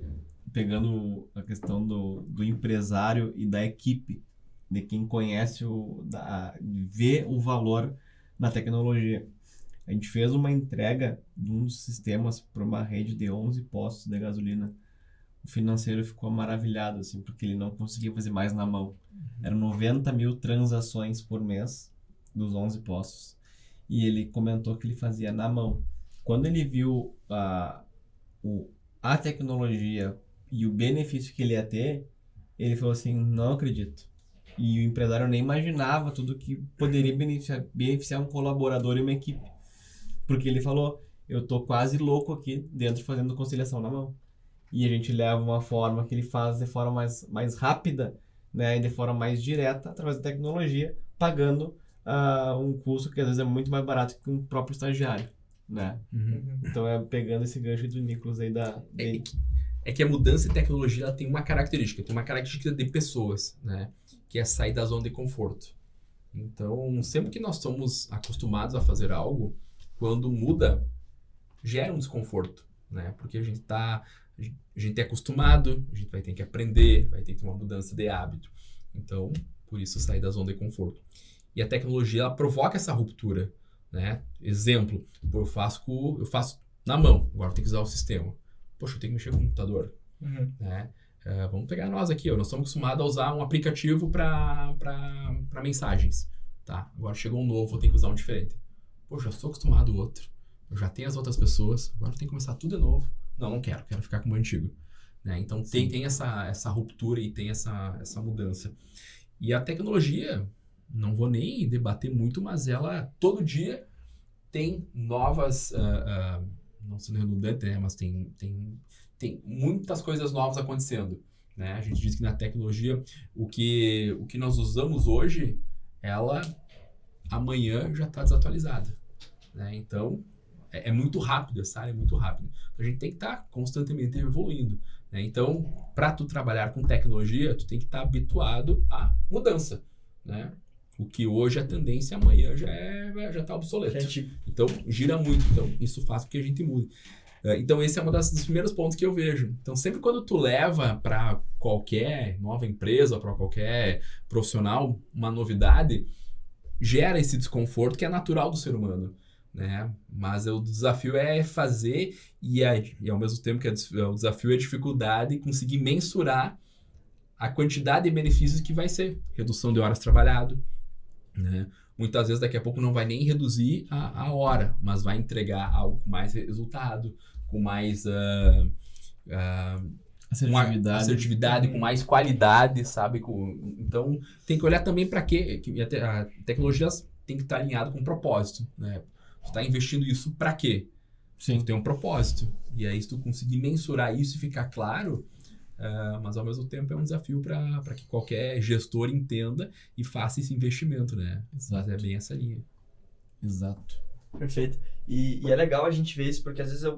pegando a questão do empresário e da equipe, de quem conhece, vê o valor na tecnologia. A gente fez uma entrega de uns sistemas para uma rede de 11 postos de gasolina. O financeiro ficou maravilhado, assim, porque ele não conseguia fazer mais na mão. Eram 90 mil transações por mês dos 11 postos. E ele comentou que ele fazia na mão. Quando ele viu a tecnologia e o benefício que ele ia ter, ele falou assim, não acredito. E o empresário nem imaginava tudo que poderia beneficiar um colaborador e uma equipe. Porque ele falou, eu tô quase louco aqui dentro fazendo conciliação na mão. E a gente leva uma forma que ele faz de forma mais rápida, né, e de forma mais direta, através da tecnologia, pagando um custo que às vezes é muito mais barato que um próprio estagiário, né? Então pegando esse gancho do Nicolas aí É que a mudança de tecnologia ela tem uma característica de pessoas, né? Que é sair da zona de conforto. Então, sempre que nós estamos acostumados a fazer algo, quando muda, gera um desconforto, né? Porque a gente é acostumado, a gente vai ter que aprender, vai ter que ter uma mudança de hábito. Então, por isso, sair da zona de conforto. E a tecnologia, ela provoca essa ruptura, né? Exemplo, eu faço na mão, agora eu tenho que usar o sistema. Poxa, eu tenho que mexer com o computador, né? Vamos pegar nós aqui, nós estamos acostumados a usar um aplicativo para mensagens, tá? Agora chegou um novo, eu tenho que usar um diferente. Poxa, eu estou acostumado ao outro, eu já tenho as outras pessoas, agora eu tenho que começar tudo de novo. Não quero ficar com o antigo, né? Então tem essa ruptura e tem essa mudança. E a tecnologia, não vou nem debater muito, mas ela todo dia tem novas, não sendo redundante, né? Mas tem muitas coisas novas acontecendo, né? A gente diz que na tecnologia, o que nós usamos hoje, ela amanhã já está desatualizada, né? Então, é muito rápido, essa área é muito rápida. Então, a gente tem que estar constantemente evoluindo, né? Então, para tu trabalhar com tecnologia, tu tem que estar habituado à mudança, né? O que hoje é tendência, amanhã já está obsoleto. Então, gira muito. Então, isso faz com que a gente mude. Então, esse é um dos primeiros pontos que eu vejo. Então, sempre quando tu leva para qualquer nova empresa, para qualquer profissional, uma novidade, gera esse desconforto que é natural do ser humano, né? Mas o desafio é fazer e ao mesmo tempo que o desafio é a dificuldade conseguir mensurar a quantidade de benefícios que vai ser. Redução de horas trabalhado, né? Muitas vezes daqui a pouco não vai nem reduzir a hora, mas vai entregar algo com mais resultado, com mais assertividade, com mais qualidade, sabe? Então, tem que olhar também para quê? A tecnologia tem que estar alinhada com um propósito, né? Você está investindo isso para quê? Sim. Tem um propósito. E aí, se tu conseguir mensurar isso e ficar claro, mas ao mesmo tempo é um desafio para que qualquer gestor entenda e faça esse investimento, né? Exato. Mas é bem essa linha. Exato. Perfeito. E é legal a gente ver isso, porque às vezes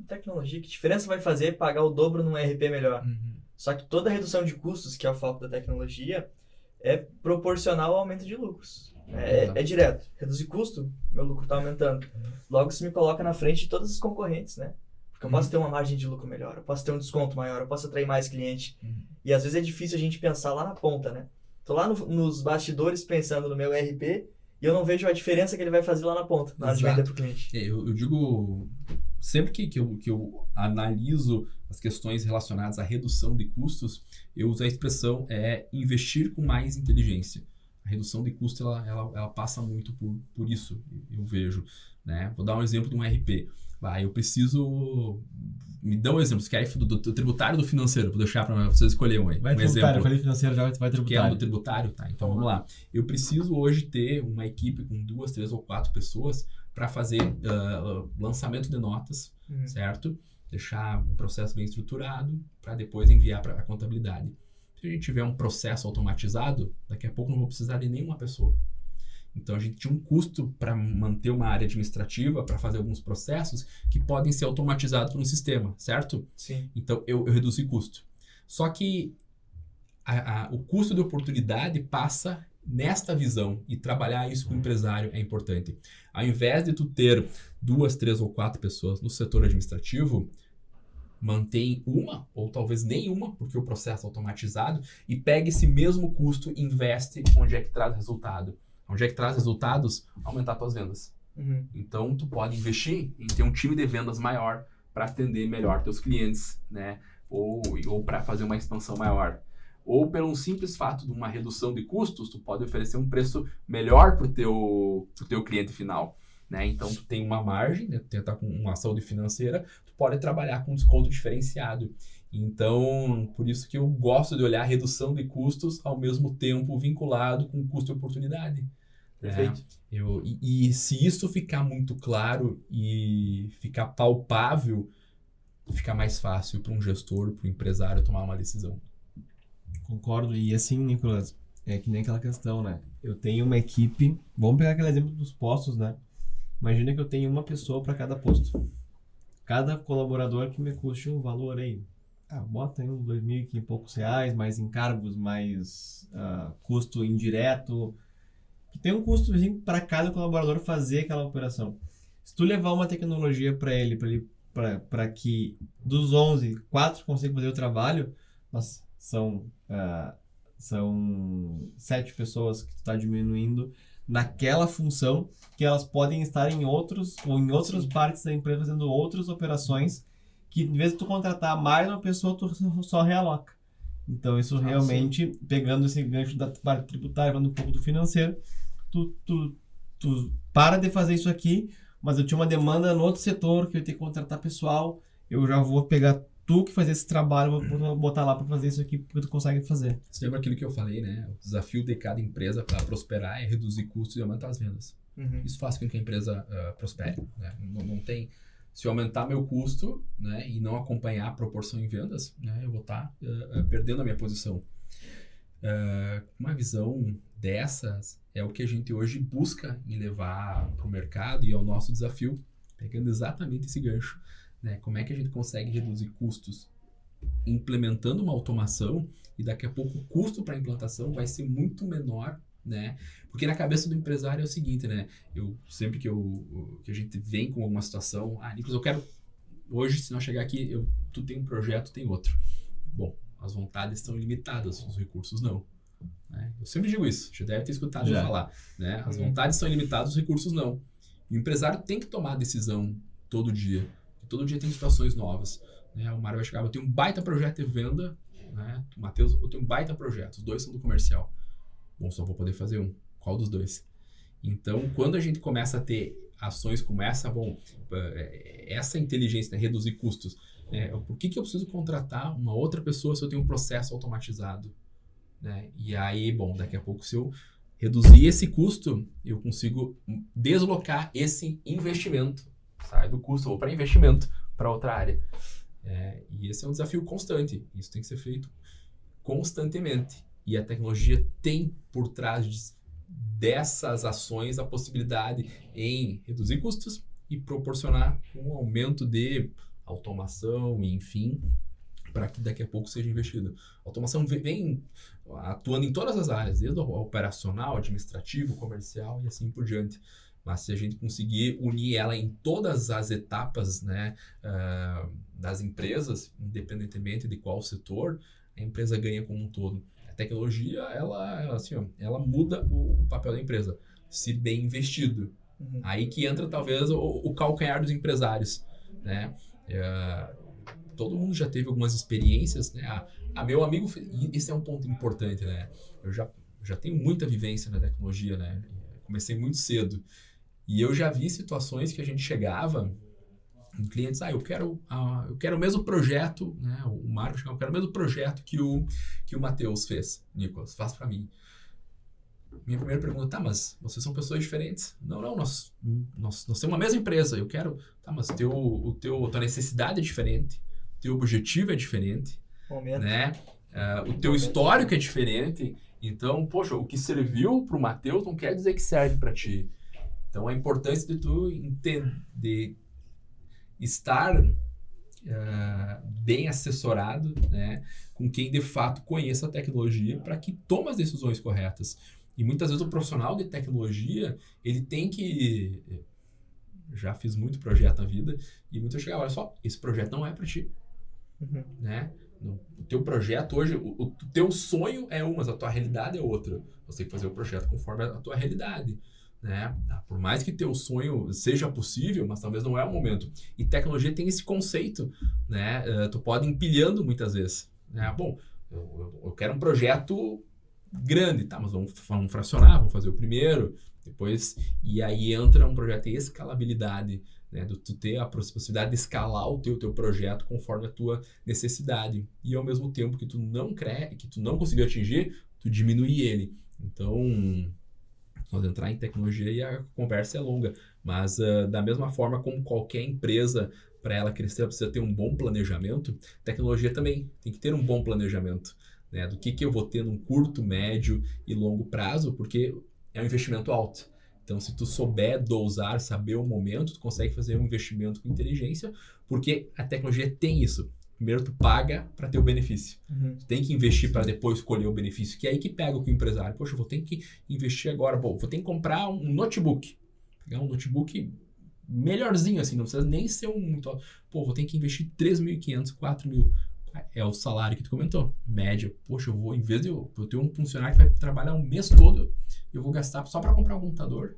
tecnologia, que diferença vai fazer pagar o dobro num ERP melhor? Só que toda a redução de custos, que é o foco da tecnologia, é proporcional ao aumento de lucros. É direto. Reduzir custo, meu lucro está aumentando. Logo, isso me coloca na frente de todos os concorrentes, né? Porque eu posso ter uma margem de lucro melhor, eu posso ter um desconto maior, eu posso atrair mais cliente. E às vezes é difícil a gente pensar lá na ponta, né? Tô lá nos bastidores pensando no meu ERP e eu não vejo a diferença que ele vai fazer lá na ponta, na hora de vender para o cliente. Eu digo, sempre que eu analiso as questões relacionadas à redução de custos, eu uso a expressão investir com mais inteligência. A redução de custo, ela passa muito por isso, eu vejo, né? Vou dar um exemplo de um RP. Eu preciso... Me dá um exemplo, você quer do tributário ou do financeiro? Vou deixar para vocês escolherem um Vai tributário, exemplo. eu falei financeiro, já vai tributário. Quer do tributário? Tá, então vamos lá. Eu preciso hoje ter uma equipe com 2, 3 ou 4 pessoas para fazer lançamento de notas, certo? Deixar um processo bem estruturado para depois enviar para a contabilidade. Se a gente tiver um processo automatizado, daqui a pouco não vou precisar de nenhuma pessoa. Então, a gente tinha um custo para manter uma área administrativa, para fazer alguns processos que podem ser automatizados por um sistema, certo? Sim. Então, eu reduzi custo. Só que o custo de oportunidade passa nesta visão e trabalhar isso com o empresário é importante. Ao invés de tu ter 2, 3 ou 4 pessoas no setor administrativo, mantém uma ou talvez nenhuma, porque o processo é automatizado, e pega esse mesmo custo e investe onde é que traz resultado. Onde é que traz resultados? Aumentar tuas vendas. Então, tu pode investir em ter um time de vendas maior para atender melhor teus clientes, né? Ou para fazer uma expansão maior. Ou pelo simples fato de uma redução de custos, tu pode oferecer um preço melhor para o teu cliente final, né? Então, tu tem uma margem, né? Tu tentar com uma saúde financeira, tu pode trabalhar com desconto diferenciado. Então, por isso que eu gosto de olhar a redução de custos ao mesmo tempo vinculado com custo e oportunidade. Perfeito. E se isso ficar muito claro e ficar palpável, fica mais fácil para um gestor, para um empresário tomar uma decisão. Concordo. E assim, Nicolas, é que nem aquela questão, né? Eu tenho uma equipe, vamos pegar aquele exemplo dos postos, né? Imagina que eu tenho uma pessoa para cada posto. Cada colaborador que me custe um valor aí. Bota aí uns 2.000 e poucos reais, mais encargos, mais custo indireto. Que tem um custo para cada colaborador fazer aquela operação. Se tu levar uma tecnologia para ele, para que dos 11, 4 consigam fazer o trabalho, nossa, são 7 pessoas que tu está diminuindo naquela função, que elas podem estar em outras partes da empresa fazendo outras operações, que em vez de tu contratar mais uma pessoa, tu só realoca. Então, isso realmente, pegando esse gancho da parte tributária, falando um pouco do financeiro, tu para de fazer isso aqui, mas eu tinha uma demanda no outro setor, que eu tenho que contratar pessoal, eu já vou pegar tu que faz esse trabalho, vou botar lá para fazer isso aqui, porque tu consegue fazer. Você lembra aquilo que eu falei, né? O desafio de cada empresa para prosperar é reduzir custos e aumentar as vendas. Isso faz com que a empresa prospere, né? Não tem... Se eu aumentar meu custo, né, e não acompanhar a proporção em vendas, né, eu vou estar perdendo a minha posição. Uma visão dessas é o que a gente hoje busca em levar para o mercado e é o nosso desafio, pegando exatamente esse gancho. Né? Como é que a gente consegue reduzir custos implementando uma automação e daqui a pouco o custo para a implantação vai ser muito menor, né? Porque na cabeça do empresário é o seguinte, né? Sempre que a gente vem com alguma situação, Nicolas, eu quero hoje, se não chegar aqui, tu tem um projeto, tem outro. Bom, as vontades estão limitadas, os recursos não. Né? Eu sempre digo isso, já deve ter escutado eu falar, né? As vontades são limitadas, os recursos não. E o empresário tem que tomar a decisão todo dia. Todo dia tem situações novas. Né? O Mário vai chegar, eu tenho um baita projeto de venda, né? O Matheus, eu tenho um baita projeto, os dois são do comercial. Bom, só vou poder fazer um. Qual dos dois? Então, quando a gente começa a ter ações como essa, essa inteligência, né? Reduzir custos, por que eu preciso contratar uma outra pessoa se eu tenho um processo automatizado? Né? E aí, daqui a pouco, se eu reduzir esse custo, eu consigo deslocar esse investimento. Sai do custo, ou para investimento, para outra área. E esse é um desafio constante. Isso tem que ser feito constantemente. E a tecnologia tem por trás dessas ações a possibilidade em reduzir custos e proporcionar um aumento de automação, enfim, para que daqui a pouco seja investido. A automação vem atuando em todas as áreas, desde o operacional, administrativo, comercial e assim por diante. Mas se a gente conseguir unir ela em todas as etapas, né, das empresas, independentemente de qual setor, a empresa ganha como um todo. A tecnologia, ela muda o papel da empresa, se bem investido. Uhum. Aí que entra talvez o calcanhar dos empresários, né? Todo mundo já teve algumas experiências, né? Meu amigo, esse é um ponto importante, né? Eu já tenho muita vivência na tecnologia, né? Comecei muito cedo. E eu já vi situações que a gente chegava em clientes, eu quero o mesmo projeto, né? O Marco chegava, eu quero o mesmo projeto que o Matheus fez. Nicolas, faz para mim. Minha primeira pergunta, mas vocês são pessoas diferentes? Não, nós temos uma mesma empresa. Eu quero, mas tua necessidade é diferente, teu objetivo é diferente, né? O teu histórico é diferente. Então, poxa, o que serviu para o Matheus não quer dizer que serve para ti. Então, a importância de tu entender, estar bem assessorado, né, com quem de fato conheça a tecnologia para que tome as decisões corretas. E muitas vezes o profissional de tecnologia, ele tem que... Já fiz muito projeto na vida e muitas chegavam, olha só, esse projeto não é para ti. Uhum. Né? O teu projeto hoje, o teu sonho é uma, mas a tua realidade é outra. Você tem que fazer o projeto conforme a tua realidade. Né? Por mais que teu sonho seja possível, mas talvez não é o momento. E tecnologia tem esse conceito, né? Tu pode ir empilhando muitas vezes. Né? Bom, eu quero um projeto grande, tá? Mas vamos fracionar, vamos fazer o primeiro, depois... E aí entra um projeto de escalabilidade, né? Tu ter a possibilidade de escalar o teu projeto conforme a tua necessidade. E ao mesmo tempo que tu não conseguiu atingir, tu diminuir ele. Então... Nós entrar em tecnologia e a conversa é longa, mas da mesma forma como qualquer empresa, para ela crescer, ela precisa ter um bom planejamento, tecnologia também tem que ter um bom planejamento, né? Do que eu vou ter num curto, médio e longo prazo, porque é um investimento alto. Então, se tu souber dosar, saber o momento, tu consegue fazer um investimento com inteligência, porque a tecnologia tem isso. Primeiro tu paga para ter o benefício. Uhum. Tu tem que investir para depois escolher o benefício, que é aí que pega com o empresário. Poxa, eu vou ter que investir agora. Bom, vou ter que comprar um notebook. Pegar um notebook melhorzinho, assim, não precisa nem ser um muito alto. Vou ter que investir 3.500, 4.000. É o salário que tu comentou. Média. Poxa, em vez de eu ter um funcionário que vai trabalhar um mês todo, eu vou gastar só para comprar um computador.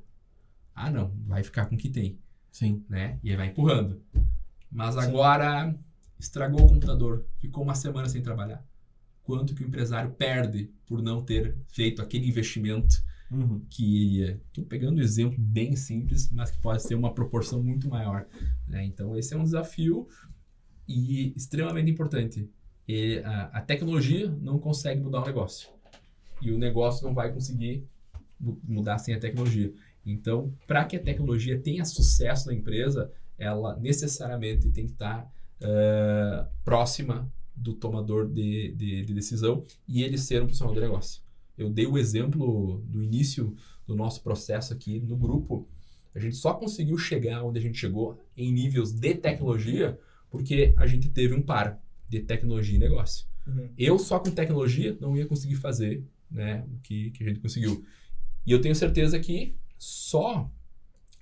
Não, vai ficar com o que tem. Sim. Né? E aí vai empurrando. Mas Sim. agora... Estragou o computador, ficou uma semana sem trabalhar. Quanto que o empresário perde por não ter feito aquele investimento que estou pegando um exemplo bem simples, mas que pode ser uma proporção muito maior. Né? Então, esse é um desafio e extremamente importante. A tecnologia não consegue mudar o negócio. E o negócio não vai conseguir mudar sem a tecnologia. Então, para que a tecnologia tenha sucesso na empresa, ela necessariamente tem que estar próxima do tomador de decisão e ele ser um profissional de negócio. Eu dei o exemplo do início do nosso processo aqui no grupo. A gente só conseguiu chegar onde a gente chegou em níveis de tecnologia porque a gente teve um par de tecnologia e negócio. Uhum. Eu só com tecnologia não ia conseguir fazer, né, o que a gente conseguiu. E eu tenho certeza que só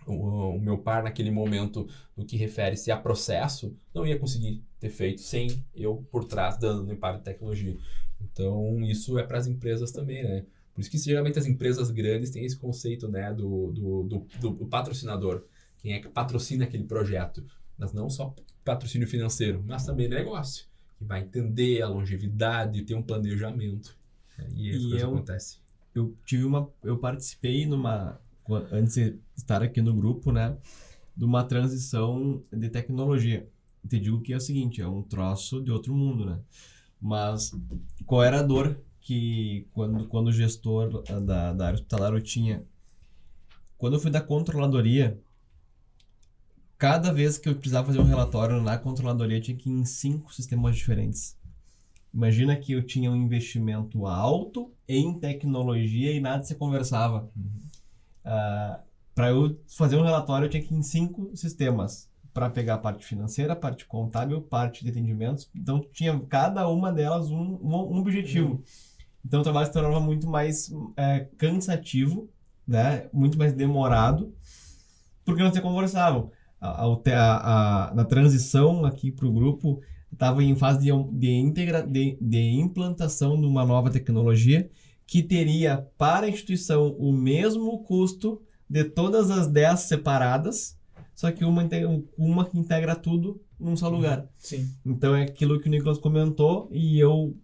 o meu par naquele momento, no que refere-se a processo, não ia conseguir ter feito sem eu por trás dando impacto de tecnologia. Então, isso é para as empresas também, né? Por isso que geralmente as empresas grandes têm esse conceito, né, do patrocinador. Quem é que patrocina aquele projeto? Mas não só patrocínio financeiro, mas também negócio. Que vai entender a longevidade, ter um planejamento. E isso acontece. Eu participei antes de estar aqui no grupo, né, de uma transição de tecnologia. Te digo que é o seguinte, é um troço de outro mundo, né? Mas qual era a dor que quando o gestor da área hospitalar eu tinha? Quando eu fui da controladoria, cada vez que eu precisava fazer um relatório na controladoria, eu tinha que ir em 5 sistemas diferentes. Imagina que eu tinha um investimento alto em tecnologia e nada se conversava. Para eu fazer um relatório, eu tinha que ir em 5 sistemas para pegar a parte financeira, a parte contábil, parte de atendimentos. Então, tinha cada uma delas um objetivo. Então, o trabalho se tornava muito mais cansativo, né? Muito mais demorado, porque não se conversavam. Na transição aqui para o grupo, estava em fase de implantação de uma nova tecnologia que teria para a instituição o mesmo custo de todas as 10 separadas, só que uma que integra tudo num só lugar. Sim. Então é aquilo que o Nicolas comentou e eu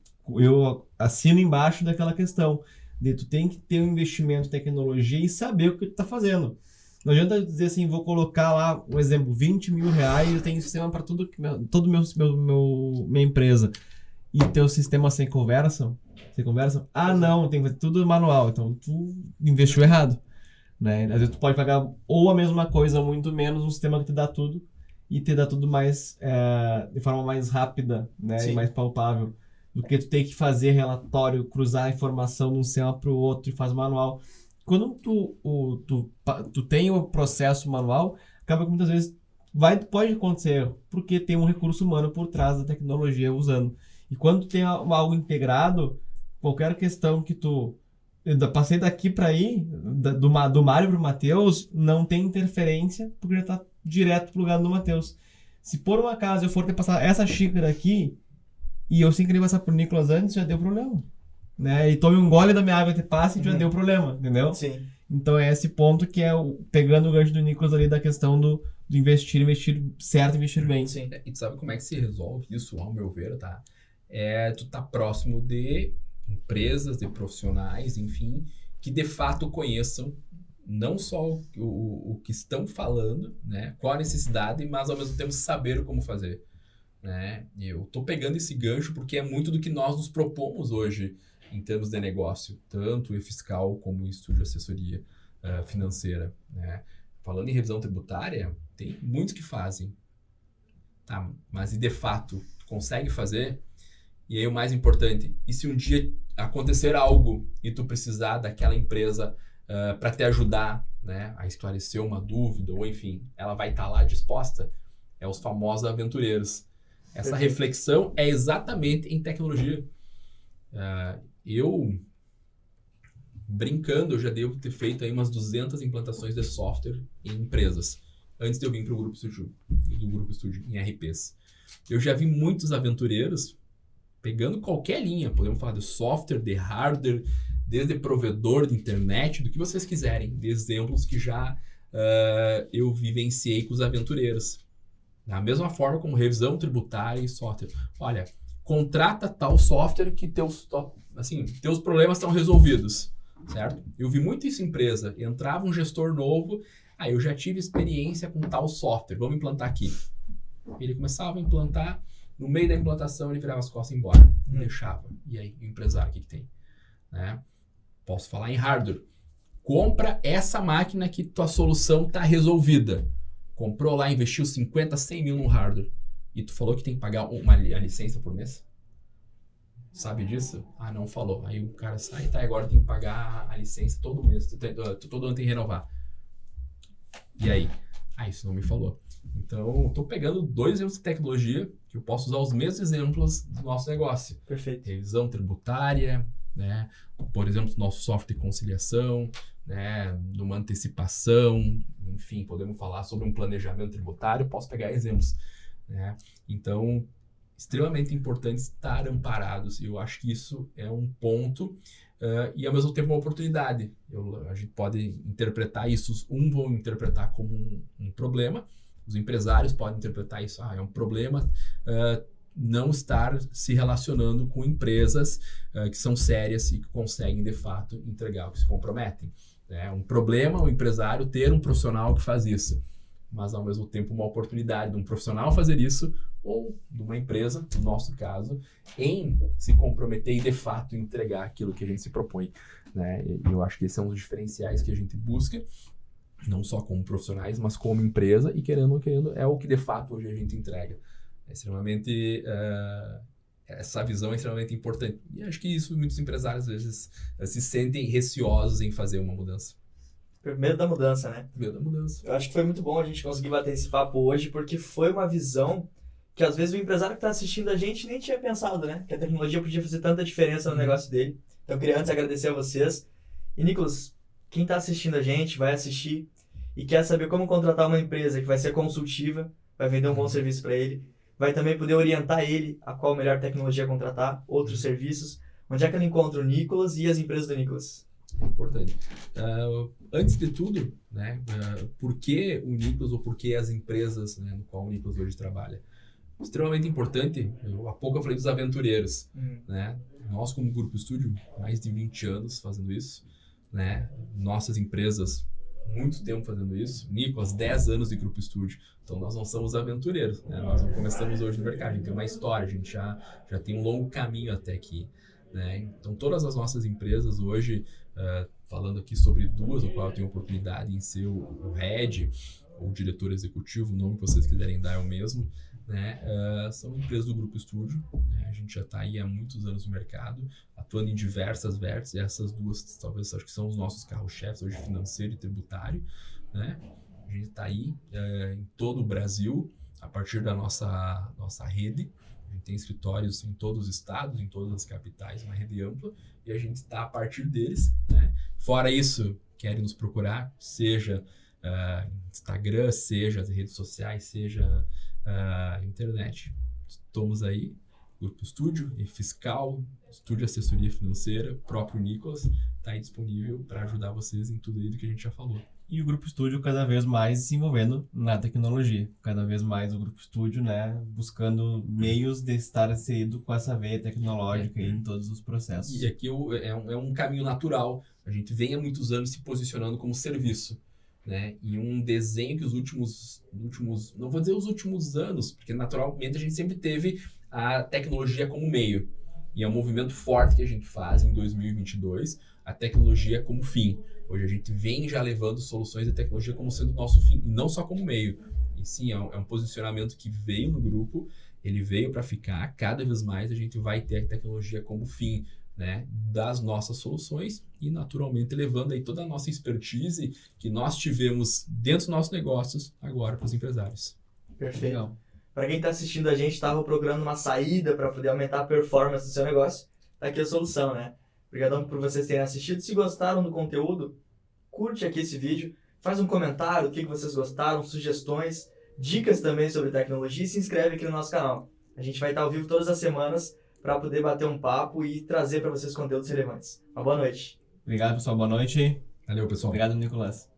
assino embaixo daquela questão de tu tem que ter um investimento em tecnologia e saber o que tu está fazendo. Não adianta dizer assim, vou colocar lá, um exemplo, 20 mil reais, eu tenho sistema para todo minha empresa. E teu sistema sem conversam? Não, tem que fazer tudo manual. Então, tu investiu errado. Né? Às vezes tu pode pagar ou a mesma coisa, muito menos, um sistema que te dá tudo e te dá tudo mais, de forma mais rápida, né? E mais palpável. Do que tu ter que fazer relatório, cruzar a informação de um sistema para o outro e faz manual. Quando tu tem o processo manual, acaba que muitas vezes pode acontecer, porque tem um recurso humano por trás da tecnologia usando. E quando tu tem algo integrado, qualquer questão que passei daqui para aí, do Mário para o Matheus, não tem interferência, porque já está direto pro lugar do Matheus. Se por um acaso eu for ter passar essa xícara aqui, e eu sem querer passar pro Nicolas antes, já deu problema. Né? E tome um gole da minha água e te passe, já deu problema, entendeu? Sim. Então é esse ponto que é pegando o gancho do Nicolas ali da questão do investir certo, investir bem. Sim. E tu sabe como é que se resolve isso, ao meu ver, tá? Tu tá próximo de empresas, de profissionais, enfim, que de fato conheçam não só o que estão falando, né? Qual a necessidade, mas ao mesmo tempo saber como fazer. Né? Eu tô pegando esse gancho porque é muito do que nós nos propomos hoje em termos de negócio, tanto fiscal como estúdio de assessoria financeira. Né? Falando em revisão tributária, tem muitos que fazem, tá? Mas e de fato consegue fazer? E aí o mais importante, e se um dia acontecer algo e tu precisar daquela empresa para te ajudar, né, a esclarecer uma dúvida, ou enfim, ela vai estar lá disposta? É os famosos aventureiros. Essa reflexão é exatamente em tecnologia. Eu, brincando, eu já devo ter feito aí umas 200 implantações de software em empresas, antes de eu vir para o Grupo Estúdio, em RPs. Eu já vi muitos aventureiros pegando qualquer linha, podemos falar de software, de hardware, desde provedor de internet, do que vocês quiserem, de exemplos que já eu vivenciei com os aventureiros. Da mesma forma como revisão tributária e software. Olha, contrata tal software que teus problemas estão resolvidos, certo? Eu vi muito isso em empresa. Entrava um gestor novo, eu já tive experiência com tal software, vamos implantar aqui. Ele começava a implantar, no meio da implantação ele virava as costas e ia embora. Não deixava. E aí, o empresário, o que tem? Né? Posso falar em hardware. Compra essa máquina que tua solução está resolvida. Comprou lá, investiu 50, 100 mil no hardware. E tu falou que tem que pagar a licença por mês? Sabe disso? Não falou. Aí o cara sai, agora tem que pagar a licença todo mês. Todo ano tem que renovar. E aí? Isso não me falou. Então, estou pegando 2 exemplos de tecnologia que eu posso usar os mesmos exemplos do nosso negócio. Perfeito. Revisão tributária, né? Por exemplo, nosso software de conciliação, né? De uma antecipação, enfim, podemos falar sobre um planejamento tributário, posso pegar exemplos. Né? Então, extremamente importante estar amparados. Eu acho que isso é um ponto e, ao mesmo tempo, uma oportunidade. A gente pode interpretar isso, vão interpretar como um problema, os empresários podem interpretar isso, é um problema não estar se relacionando com empresas que são sérias e que conseguem, de fato, entregar o que se comprometem. É um problema o empresário ter um profissional que faz isso, mas, ao mesmo tempo, uma oportunidade de um profissional fazer isso ou de uma empresa, no nosso caso, em se comprometer e, de fato, entregar aquilo que a gente se propõe. Né? E eu acho que esse é um dos diferenciais que a gente busca não só como profissionais, mas como empresa, e querendo ou não querendo, é o que de fato hoje a gente entrega. É extremamente... essa visão é extremamente importante. E acho que isso muitos empresários às vezes se sentem receosos em fazer uma mudança. Medo da mudança, né? Medo da mudança. Eu acho que foi muito bom a gente conseguir bater esse papo hoje, porque foi uma visão que às vezes o empresário que está assistindo a gente nem tinha pensado, né? Que a tecnologia podia fazer tanta diferença no negócio dele. Então eu queria antes agradecer a vocês. E Nicolas, quem está assistindo a gente, vai assistir e quer saber como contratar uma empresa que vai ser consultiva, vai vender um bom serviço para ele, vai também poder orientar ele a qual melhor tecnologia contratar, outros serviços, onde é que ele encontra o Nicolas e as empresas do Nicolas? Importante. Antes de tudo, né, por que o Nicolas ou por que as empresas, né, no qual o Nicolas hoje trabalha? Extremamente importante, há pouco eu falei dos aventureiros, né? Nós como Grupo Estúdio, mais de 20 anos fazendo isso, né? Nossas empresas, muito tempo fazendo isso. Nicolas, 10 anos de Grupo Estúdio. Então nós não somos aventureiros, né? Nós não começamos hoje no mercado, a gente tem uma história, a gente já tem um longo caminho até aqui, né? Então todas as nossas empresas hoje, falando aqui sobre duas, o qual eu tenho oportunidade em ser o head ou diretor executivo, o nome que vocês quiserem dar é o mesmo, né? São empresas do Grupo Estúdio, né? A gente já está aí há muitos anos no mercado, atuando em diversas verticals, e essas duas talvez acho que são os nossos carro-chefes hoje, financeiro e tributário, né? A gente está aí em todo o Brasil, a partir da nossa rede. A gente tem escritórios em todos os estados, em todas as capitais, uma rede ampla, e a gente está a partir deles, né? Fora isso, querem nos procurar, seja Instagram, seja as redes sociais, seja internet. Estamos aí, Grupo Estúdio, e Fiscal, Estúdio Assessoria Financeira, próprio Nicolas, está aí disponível para ajudar vocês em tudo aí do que a gente já falou. E o Grupo Estúdio cada vez mais se envolvendo na tecnologia. Cada vez mais o Grupo Estúdio, né, buscando meios de estar inserido com essa veia tecnológica em todos os processos. E aqui é um caminho natural. A gente vem há muitos anos se posicionando como serviço, né? E um desenho que os últimos, não vou dizer os últimos anos, porque naturalmente a gente sempre teve a tecnologia como meio. E é um movimento forte que a gente faz em 2022, a tecnologia como fim. Hoje a gente vem já levando soluções de tecnologia como sendo nosso fim, e não só como meio. E sim, é um posicionamento que veio no grupo, ele veio para ficar. Cada vez mais a gente vai ter a tecnologia como fim, né, das nossas soluções, e naturalmente levando aí toda a nossa expertise que nós tivemos dentro dos nossos negócios agora para os empresários. Perfeito. Para quem está assistindo a gente, estava procurando uma saída para poder aumentar a performance do seu negócio, tá aqui a solução, né? Obrigadão por vocês terem assistido. Se gostaram do conteúdo, curte aqui esse vídeo, faz um comentário, o que vocês gostaram, sugestões, dicas também sobre tecnologia, e se inscreve aqui no nosso canal. A gente vai estar ao vivo todas as semanas para poder bater um papo e trazer para vocês conteúdos relevantes. Uma boa noite. Obrigado, pessoal. Boa noite. Valeu, pessoal. Obrigado, Nicolas.